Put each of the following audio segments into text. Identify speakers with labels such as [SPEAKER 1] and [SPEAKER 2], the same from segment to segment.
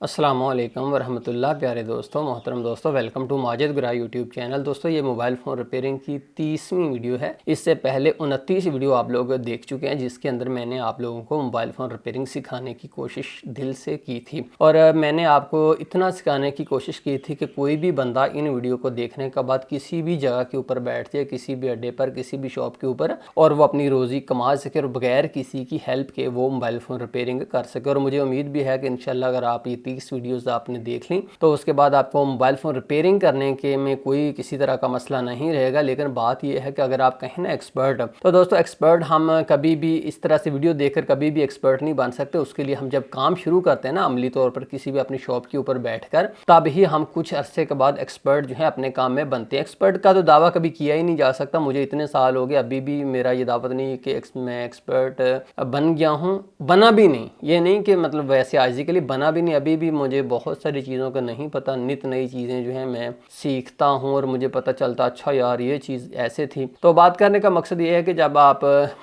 [SPEAKER 1] अस्सलामुअलैकुम वरहमतुल्लाह। प्यारे दोस्तों, मोहतरम दोस्तों, वेलकम टू माजिद गुरा यूट्यूब चैनल। दोस्तों, ये मोबाइल फ़ोन रिपेयरिंग की 30वीं वीडियो है। इससे पहले 29 वीडियो आप लोग देख चुके हैं, जिसके अंदर मैंने आप लोगों को मोबाइल फ़ोन रिपेयरिंग सिखाने की कोशिश दिल से की थी। और मैंने आपको इतना सिखाने की कोशिश की थी कि कोई भी बंदा इन वीडियो को देखने के बाद किसी भी जगह के ऊपर बैठ जाए, किसी भी अड्डे पर, किसी भी शॉप के ऊपर, और वो अपनी रोज़ी कमा सके और बगैर किसी की हेल्प के वो मोबाइल फ़ोन रिपेयरिंग कर सके। और मुझे उम्मीद भी है कि इंशाल्लाह अगर आप ये 30 वीडियोस आपने देख ली तो उसके बाद आपको मोबाइल फ़ोन रिपेयरिंग करने के में कोई किसी तरह का मसला नहीं रहेगा। लेकिन बात यह है कि अगर आप कहें ना एक्सपर्ट, तो दोस्तों एक्सपर्ट हम कभी भी इस तरह से वीडियो देखकर कभी भी एक्सपर्ट नहीं बन सकते। उसके लिए हम जब काम शुरू करते हैं ना अमली तौर पर किसी भी अपनी शॉप के ऊपर बैठकर, तब ही हम कुछ अरसे के बाद एक्सपर्ट जो है अपने काम में बनते हैं। एक्सपर्ट का तो दावा कभी किया ही नहीं जा सकता। मुझे इतने साल हो गए, अभी भी मेरा ये दावत नहीं कि मैं एक्सपर्ट बन गया हूँ, बना भी नहीं। ये नहीं कि मतलब वैसे आजिकली बना भी नहीं, अभी भी मुझे बहुत सारी चीज़ों का नहीं पता। नित नई चीज़ें जो हैं मैं सीखता हूँ और मुझे पता चलता अच्छा यार ये चीज़ ऐसे थी। तो बात करने का मकसद ये है कि जब आप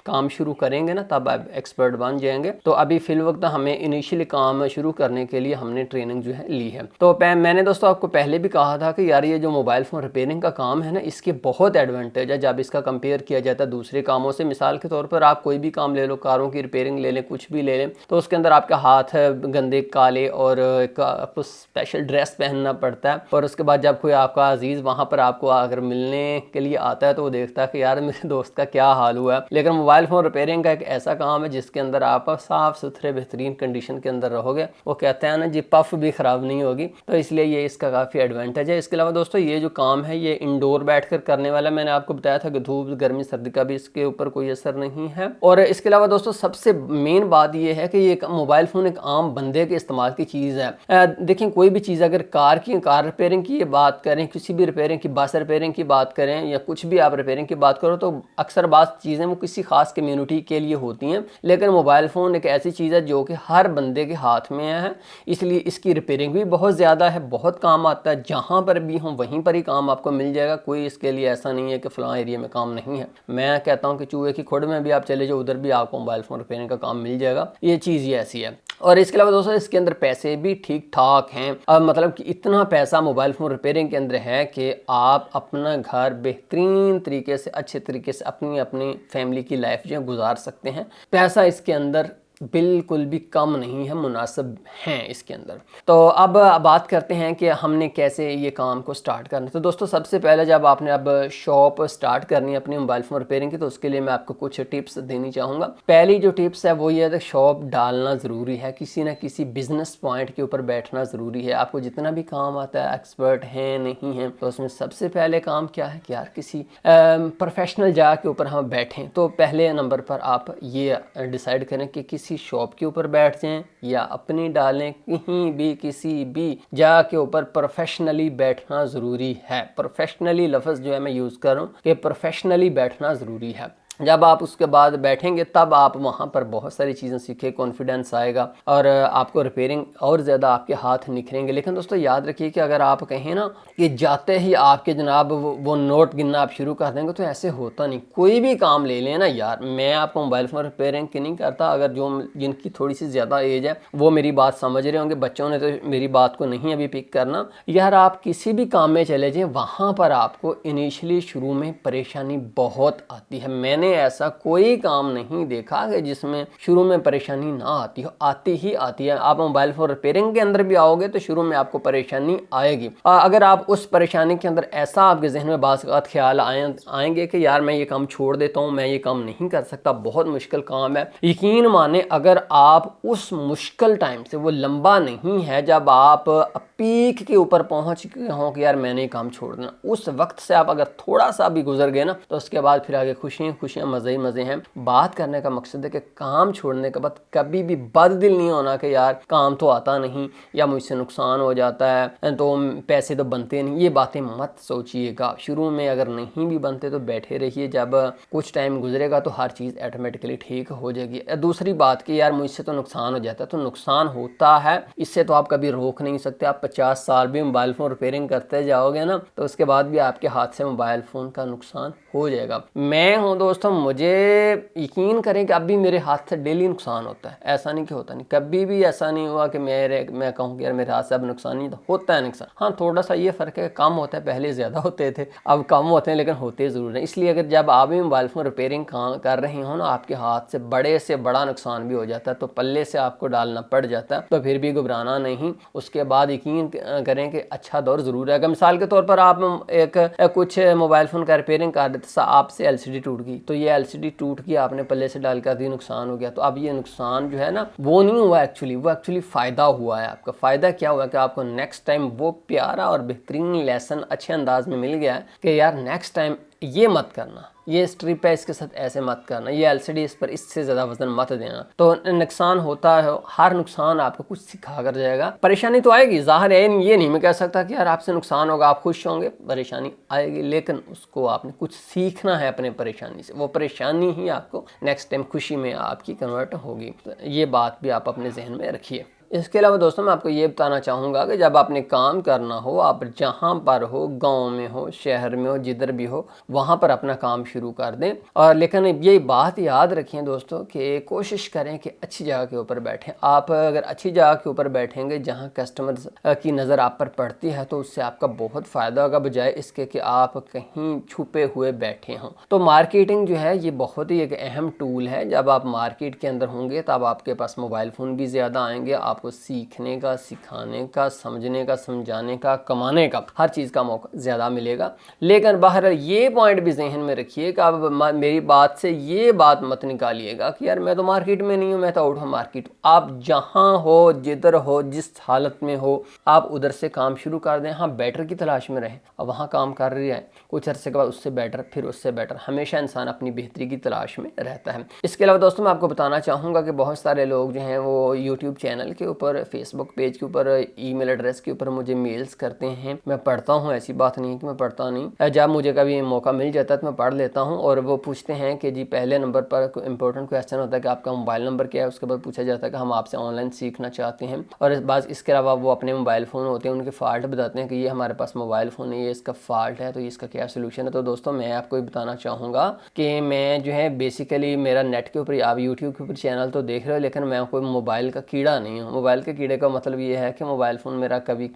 [SPEAKER 1] काम शुरू करेंगे ना तब आप एक्सपर्ट बन जाएंगे। तो अभी फिल वक्त हमें इनिशियली काम शुरू करने के लिए हमने ट्रेनिंग जो है ली है। तो मैंने दोस्तों आपको पहले भी कहा था कि यार ये जो मोबाइल फ़ोन रिपेयरिंग का काम है ना, इसके बहुत एडवांटेज है जब इसका कंपेयर किया जाता है दूसरे कामों से। मिसाल के तौर पर आप कोई भी काम ले लो, कारों की रिपेयरिंग ले लें, कुछ भी ले लें, तो उसके अंदर आपका हाथ गंदे काले और आपको स्पेशल ड्रेस पहनना पड़ता है। और उसके बाद जब कोई आपका अजीज़ वहाँ पर आपको अगर मिलने के लिए आता है तो वो देखता है कि यार मेरे दोस्त का क्या हाल हुआ है। लेकिन मोबाइल फ़ोन रिपेयरिंग का एक ऐसा काम है जिसके अंदर आप साफ़ सुथरे बेहतरीन कंडीशन के अंदर रहोगे। वो कहते हैं ना जी, पफ भी ख़राब नहीं होगी। तो इसलिए ये इसका काफ़ी एडवांटेज है। इसके अलावा दोस्तों ये जो काम है ये इंडोर बैठ कर करने वाला, मैंने आपको बताया था कि धूप गर्मी सर्दी का भी इसके ऊपर कोई असर नहीं है। और इसके अलावा दोस्तों सबसे मेन बात ये है कि ये मोबाइल फ़ोन एक आम बंदे के इस्तेमाल की चीज़ है। देखें, कोई भी चीज़ अगर कार रिपेयरिंग की बात करें, किसी भी रिपेयरिंग की, बस रिपेयरिंग की बात करें, या कुछ भी आप रिपेयरिंग की बात करो, तो अक्सर बात चीज़ें वो किसी खास कम्युनिटी के लिए होती हैं। लेकिन मोबाइल फ़ोन एक ऐसी चीज़ है जो कि हर बंदे के हाथ में है, इसलिए इसकी रिपेयरिंग भी बहुत ज़्यादा है, बहुत काम आता है। जहाँ पर भी हो वहीं पर ही काम आपको मिल जाएगा। कोई इसके लिए ऐसा नहीं है कि फ़लाँ एरिया में काम नहीं है। मैं कहता हूँ कि चूहे की खुड में भी आप चले जाओ, उधर भी आपको मोबाइल फ़ोन रिपेयरिंग का काम मिल जाएगा। ये चीज़ ही ऐसी है। और इसके अलावा दोस्तों इसके अंदर पैसे भी ठीक ठाक हैं। अब मतलब कि इतना पैसा मोबाइल फ़ोन रिपेयरिंग के अंदर है कि आप अपना घर बेहतरीन तरीके से, अच्छे तरीके से अपनी फैमिली की लाइफ जो है गुजार सकते हैं। पैसा इसके अंदर बिल्कुल भी कम नहीं है, मुनासिब हैं इसके अंदर। तो अब बात करते हैं कि हमने कैसे ये काम को स्टार्ट करना है। तो दोस्तों सबसे पहले जब आपने अब शॉप स्टार्ट करनी है अपनी मोबाइल फ़ोन रिपेयरिंग की, तो उसके लिए मैं आपको कुछ टिप्स देनी चाहूँगा। पहली जो टिप्स है वो ये है कि शॉप डालना ज़रूरी है, किसी ना किसी बिजनेस पॉइंट के ऊपर बैठना ज़रूरी है। आपको जितना भी काम आता है, एक्सपर्ट हैं नहीं हैं, तो उसमें सबसे पहले काम क्या है कि यार किसी प्रोफेशनल जगह के ऊपर हम बैठें। तो पहले नंबर पर आप ये डिसाइड करें कि किसी शॉप के ऊपर बैठ जाएं या अपनी डालें, कहीं भी किसी भी जगह के ऊपर प्रोफेशनली बैठना ज़रूरी है। प्रोफेशनली लफ्ज़ जो है मैं यूज़ कर रहा हूँ कि प्रोफेशनली बैठना ज़रूरी है। जब आप उसके बाद बैठेंगे तब आप वहाँ पर बहुत सारी चीज़ें सीखे, कॉन्फिडेंस आएगा और आपको रिपेयरिंग और ज़्यादा आपके हाथ निखरेंगे। लेकिन दोस्तों याद रखिए कि अगर आप कहें ना कि जाते ही आपके जनाब वो नोट गिनना आप शुरू कर देंगे, तो ऐसे होता नहीं। कोई भी काम ले लें ना यार, मैं आपको मोबाइल फ़ोन रिपेयरिंग की नहीं करता, अगर जो जिनकी थोड़ी सी ज़्यादा एज है वो मेरी बात समझ रहे होंगे, बच्चों ने तो मेरी बात को नहीं अभी पिक करना। यार आप किसी भी काम में चले जाएँ, वहाँ पर आपको इनिशियली शुरू में परेशानी बहुत आती है। मैंने ऐसा कोई काम नहीं देखा कि जिसमें शुरू में परेशानी ना आती हो, आती ही आती है। आप मोबाइल फ़ोन रिपेयरिंग के अंदर भी आओगे तो शुरू में आपको परेशानी आएगी। अगर आप उस परेशानी के अंदर ऐसा आपके जहन में बात ख्याल आएंगे कि यार मैं ये काम छोड़ देता हूँ, मैं ये काम नहीं कर सकता, बहुत मुश्किल काम है, यकीन माने अगर आप उस मुश्किल टाइम से, वो लंबा नहीं है, जब आप पीक के ऊपर पहुँच गए हों कि यार मैंने ये काम छोड़ देना, उस वक्त से आप अगर थोड़ा सा भी गुजर गए ना, तो उसके बाद फिर आगे खुशियाँ खुशियाँ, मज़े ही मज़े हैं। बात करने का मकसद है कि काम छोड़ने के बाद कभी भी बददिल नहीं होना कि यार काम तो आता नहीं या मुझसे नुकसान हो जाता है तो पैसे तो बनते नहीं। ये बातें मत सोचिएगा। शुरू में अगर नहीं भी बनते तो बैठे रहिए, जब कुछ टाइम गुजरेगा तो हर चीज़ ऑटोमेटिकली ठीक हो जाएगी। दूसरी बात कि यार मुझसे तो नुकसान हो जाता है, तो नुकसान होता है, इससे तो आप कभी रोक नहीं सकते। आप 50 साल भी मोबाइल फ़ोन रिपेयरिंग करते जाओगे ना, तो उसके बाद भी आपके हाथ से मोबाइल फ़ोन का नुकसान हो जाएगा। मैं हूँ दोस्तों दोस्तों मुझे यकीन करें कि अब भी मेरे हाथ से डेली नुकसान होता है, ऐसा नहीं कि होता नहीं, कभी भी ऐसा नहीं हुआ कि मैं कहूँ कि यार मेरे हाथ से अब नुकसान नहीं होता है नुकसान। हाँ, थोड़ा सा ये फ़र्क है, कम होता है, पहले ज़्यादा होते थे, अब कम होते हैं, लेकिन होते ज़रूर हैं। इसलिए अगर जब आप भी मोबाइल फ़ोन रिपेयरिंग कर रहे हो ना, आपके हाथ से बड़ा नुकसान भी हो जाता है तो पल्ले से आपको डालना पड़ जाता है, तो फिर भी घबराना नहीं। उसके बाद यकीन करें कि अच्छा दौर ज़रूर है। अगर मिसाल के तौर पर आप एक कुछ मोबाइल फ़ोन का रिपेयरिंग कर देते, आपसे एलसीडी टूट गई, तो ये एलसीडी टूट गई, आपने पल्ले से डाल कर दी, नुकसान हो गया, तो अब ये नुकसान जो है ना वो नहीं हुआ एक्चुअली, वो एक्चुअली फ़ायदा हुआ है। आपका फ़ायदा क्या हुआ कि आपको नेक्स्ट टाइम वो प्यारा और बेहतरीन लेसन अच्छे अंदाज में मिल गया है कि यार नेक्स्ट टाइम ये मत करना, ये स्ट्रिप है इसके साथ ऐसे मत करना, ये एलसीडी इस पर इससे ज़्यादा वजन मत देना। तो नुकसान होता है, हर नुकसान आपको कुछ सिखा कर जाएगा। परेशानी तो आएगी, ज़ाहिर है, ये नहीं मैं कह सकता कि यार आपसे नुकसान होगा आप खुश होंगे, परेशानी आएगी, लेकिन उसको आपने कुछ सीखना है अपने परेशानी से। वो परेशानी ही आपको नेक्स्ट टाइम खुशी में आपकी कन्वर्ट होगी। तो ये बात भी आप अपने जहन में रखिए। इसके अलावा दोस्तों मैं आपको ये बताना चाहूँगा कि जब आपने काम करना हो, आप जहाँ पर हो, गांव में हो, शहर में हो, जिधर भी हो, वहाँ पर अपना काम शुरू कर दें। और लेकिन ये बात याद रखें दोस्तों कि कोशिश करें कि अच्छी जगह के ऊपर बैठें। आप अगर अच्छी जगह के ऊपर बैठेंगे जहाँ कस्टमर्स की नज़र आप पर पड़ती है, तो उससे आपका बहुत फ़ायदा होगा, बजाय इसके कि आप कहीं छुपे हुए बैठे हों। तो मार्केटिंग जो है ये बहुत ही एक अहम टूल है। जब आप मार्केट के अंदर होंगे तब आपके पास मोबाइल फ़ोन भी ज़्यादा आएंगे, आपको सीखने का, सिखाने का, समझने का, समझाने का, कमाने का, हर चीज़ का मौका ज़्यादा मिलेगा। लेकिन बाहर ये पॉइंट भी जहन में रखिए कि अब मेरी बात से ये बात मत निकालिएगा कि यार मैं तो मार्केट में नहीं हूँ, मैं तो आउट ऑफ मार्केट। आप जहाँ हो, जिधर हो, जिस हालत में हो, आप उधर से काम शुरू कर दें। हाँ, बेटर की तलाश में रहें। अब वहाँ काम कर रही है, कुछ अरसे के बाद उससे बेटर, फिर उससे बेटर, हमेशा इंसान अपनी बेहतरी की तलाश में रहता है। इसके अलावा दोस्तों मैं आपको बताना चाहूँगा कि बहुत सारे लोग जो हैं वो यूट्यूब चैनल के ऊपर, फेसबुक पेज के ऊपर, ईमेल एड्रेस के ऊपर मुझे मेल्स करते हैं। मैं पढ़ता हूँ, ऐसी बात नहीं कि मैं पढ़ता नहीं, जब मुझे कभी मौका मिल जाता है तो मैं पढ़ लेता हूँ। और वो पूछते हैं कि जी पहले नंबर पर इंपॉर्टेंट क्वेश्चन होता है कि आपका मोबाइल नंबर क्या है, उसके बाद पूछा जाता है कि हम आपसे ऑनलाइन सीखना चाहते हैं। और बस इसके अलावा वो अपने मोबाइल फ़ोन होते हैं, उनके फ़ाल्ट बताते हैं कि ये हमारे पास मोबाइल फ़ोन है, ये इसका फ़ाल्ट है, तो इसका क्या सोल्यूशन है। तो दोस्तों मैं आपको ये बताना चाहूँगा कि मैं जो है बेसिकली मेरा नेट के ऊपर, आप यूट्यूब के ऊपर चैनल तो देख रहे हो, लेकिन मैं कोई मोबाइल का कीड़ा नहीं हूँ। मोबाइल के कीड़े का मतलब ये है कि मोबाइल फ़ोन मेरा कभी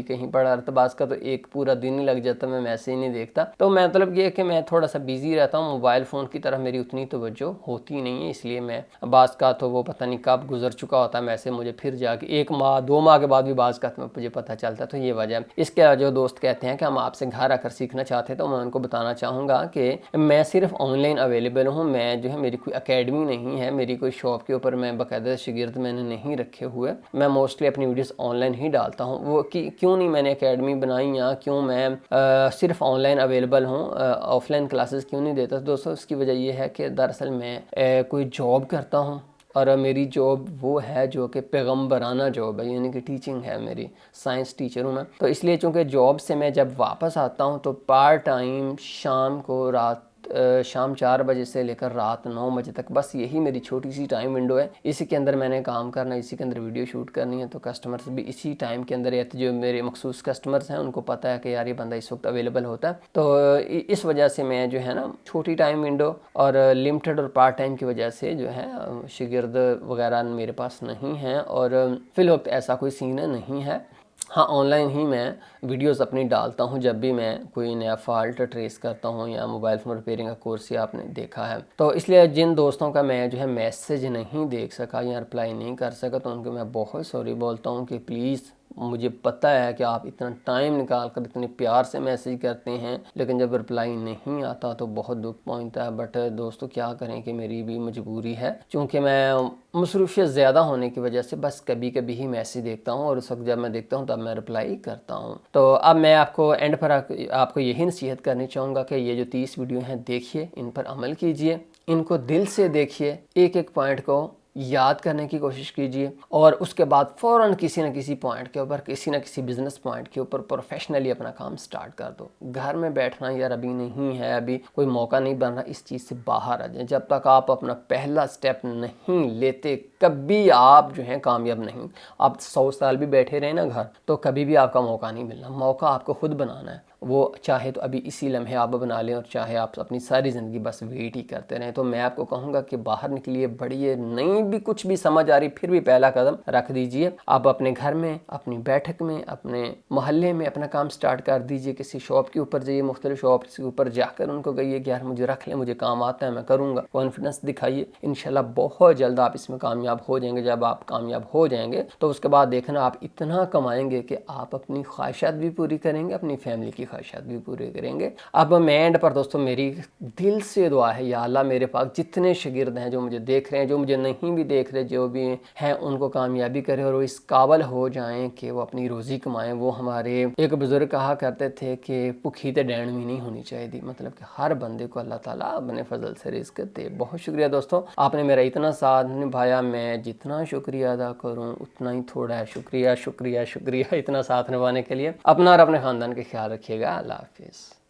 [SPEAKER 1] कहीं पड़ा रहता, बास का तो एक पूरा दिन ही लग जाता, मैं मैसेज नहीं देखता। तो मतलब ये कि मैं थोड़ा सा बिजी रहता हूँ, मोबाइल फ़ोन की तरफ मेरी उतनी तवज्जो होती नहीं है, इसलिए मैं बास का तो वो पता नहीं कब गुजर चुका होता है मैसेज, मुझे फिर जाके 1 माह 2 माह के बाद भी बास का तो मुझे पता चलता। तो ये वजह है। इसके अलावा जो दोस्त कहते हैं कि हम आपसे घर आकर सीखना चाहते हैं, तो मैं उनको बताना चाहूँगा कि मैं सिर्फ ऑनलाइन अवेलेबल हूँ। मैं जो है, मेरी कोई अकेडमी नहीं है, मेरी कोई शॉप के ऊपर मैं बाकायदा शागिर्द मैंने नहीं रखे हुए। मैं मोस्टली अपनी वीडियोस ऑनलाइन ही डालता हूँ। वो क्यों नहीं मैंने अकेडमी बनाई, या क्यों मैं सिर्फ ऑनलाइन अवेलेबल हूँ, ऑफलाइन क्लासेस क्यों नहीं देता। दोस्तों इसकी वजह ये है कि दरअसल मैं कोई जॉब करता हूँ, और मेरी जॉब वो है जो कि पैगम्बराना जॉब है, यानी कि टीचिंग है मेरी, साइंस टीचर हूँ मैं। तो इसलिए चूँकि जॉब से मैं जब वापस आता हूँ तो पार्ट टाइम शाम को शाम 4 बजे से लेकर रात 9 बजे तक, बस यही मेरी छोटी सी टाइम विंडो है। इसी के अंदर मैंने काम करना है, इसी के अंदर वीडियो शूट करनी है। तो कस्टमर्स भी इसी टाइम के अंदर, या तो जो मेरे मखसूस कस्टमर्स हैं उनको पता है कि यार ये बंदा इस वक्त अवेलेबल होता है। तो इस वजह से मैं जो है ना, छोटी टाइम विंडो और लिमिटेड और पार्ट टाइम की वजह से जो है शागिर्द वगैरह मेरे पास नहीं हैं, और फिलवक्त ऐसा कोई सीन नहीं है। हाँ, ऑनलाइन ही मैं वीडियोस अपनी डालता हूँ जब भी मैं कोई नया फ़ाल्ट ट्रेस करता हूँ, या मोबाइल फ़ोन रिपेयरिंग का कोर्स ही आपने देखा है। तो इसलिए जिन दोस्तों का मैं जो है मैसेज नहीं देख सका या रिप्लाई नहीं कर सका, तो उनको मैं बहुत सॉरी बोलता हूँ कि प्लीज़, मुझे पता है कि आप इतना टाइम निकाल कर इतने प्यार से मैसेज करते हैं, लेकिन जब रिप्लाई नहीं आता तो बहुत दुख पहुंचता है। बट दोस्तों क्या करें कि मेरी भी मजबूरी है, क्योंकि मैं मसरूफियत ज़्यादा होने की वजह से बस कभी कभी ही मैसेज देखता हूं, और उस वक्त जब मैं देखता हूं तब मैं रिप्लाई करता हूं। तो अब मैं आपको एंड पर आपको यही नसीहत करनी चाहूँगा कि ये जो 30 वीडियो हैं देखिए, इन पर अमल कीजिए, इनको दिल से देखिए, एक एक पॉइंट को याद करने की कोशिश कीजिए, और उसके बाद फ़ौरन किसी न किसी पॉइंट के ऊपर, किसी न किसी बिजनेस पॉइंट के ऊपर प्रोफेशनली अपना काम स्टार्ट कर दो। घर में बैठना यार अभी नहीं है, अभी कोई मौका नहीं बन रहा, इस चीज़ से बाहर आ जाए। जब तक आप अपना पहला स्टेप नहीं लेते, कभी आप जो है कामयाब नहीं। आप 100 साल भी बैठे रहे ना घर, तो कभी भी आपका मौका नहीं मिलना। मौका आपको खुद बनाना है। वो चाहे तो अभी इसी लम्हे आप बना लें और चाहे आप अपनी सारी ज़िंदगी बस वेट ही करते रहें। तो मैं आपको कहूँगा कि बाहर निकलिए, बढ़िए, नहीं भी कुछ भी समझ आ रही फिर भी पहला कदम रख दीजिए। आप अपने घर में, अपनी बैठक में, अपने मोहल्ले में अपना काम स्टार्ट कर दीजिए। किसी शॉप के ऊपर जाइए, मुख्तलिफ शॉप के ऊपर जाकर उनको कहिए कि यार मुझे रख लें, मुझे काम आता है, मैं करूँगा। कॉन्फिडेंस दिखाइए, इंशाल्लाह बहुत जल्द आप इसमें कामयाब हो जाएंगे। जब आप कामयाब हो जाएंगे तो उसके बाद देखना आप इतना कमाएंगे कि आप अपनी ख्वाहिशात भी पूरी करेंगे, अपनी फैमिली की ख्वाहिशात भी पूरी करेंगे। अब मैं एंड पर दोस्तों मेरी दिल से दुआ है, या अल्लाह मेरे पास जितने शागिर्द हैं जो मुझे देख रहे हैं, जो मुझे नहीं भी देख रहे, जो भी हैं, उनको कामयाबी करे और वो इस काबिल हो जाएं कि वो अपनी रोज़ी कमाएं। वो हमारे एक बुजुर्ग कहा करते थे कि भुखी ते डैन भी नहीं होनी चाहिए, मतलब कि हर बंदे को अल्लाह ताला अपने फजल से रिज़्क दे। बहुत शुक्रिया दोस्तों, आपने मेरा इतना साथ निभाया। मैं जितना शुक्रिया अदा करूँ उतना ही थोड़ा है। शुक्रिया शुक्रिया शुक्रिया इतना साथ निभाने के लिए। अपना और अपने ख़ानदान के ख्याल रखिएगा। अल्लाह हाफिज़।